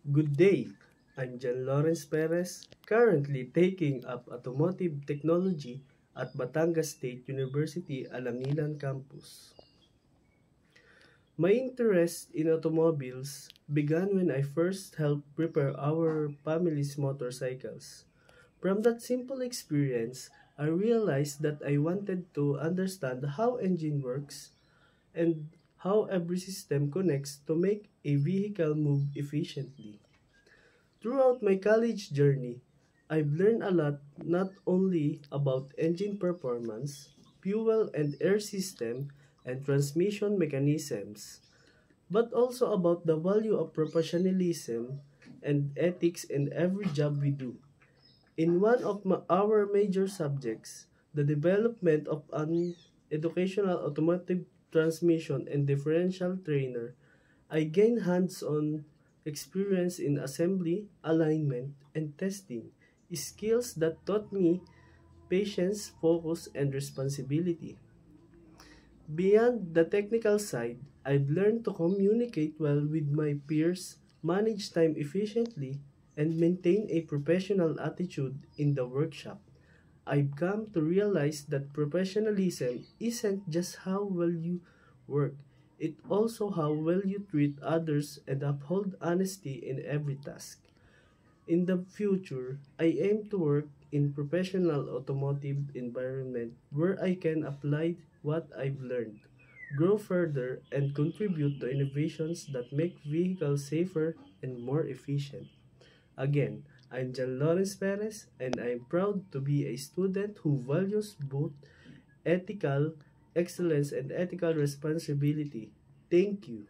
Good day. I'm John Lawrence Perez, currently taking up automotive technology at Batangas State University Alangilan campus. My interest in automobiles began when I first helped prepare our family's motorcycles. From that simple experience, I realized that I wanted to understand how engine works and how every system connects to make a vehicle move efficiently. Throughout my college journey, I've learned a lot not only about engine performance, fuel and air system, and transmission mechanisms, but also about the value of professionalism and ethics in every job we do. In one of our major subjects, the development of an educational automotive transmission and differential trainer, I gained hands-on experience in assembly, alignment, and testing, skills that taught me patience, focus, and responsibility. Beyond the technical side, I've learned to communicate well with my peers, manage time efficiently, and maintain a professional attitude in the workshop. I've come to realize that professionalism isn't just how well you work, it also how well you treat others and uphold honesty in every task. In the future, I aim to work in professional automotive environment where I can apply what I've learned, grow further, and contribute to innovations that make vehicles safer and more efficient. Again, I'm John Lawrence Perez, and I'm proud to be a student who values both ethical excellence and ethical responsibility. Thank you.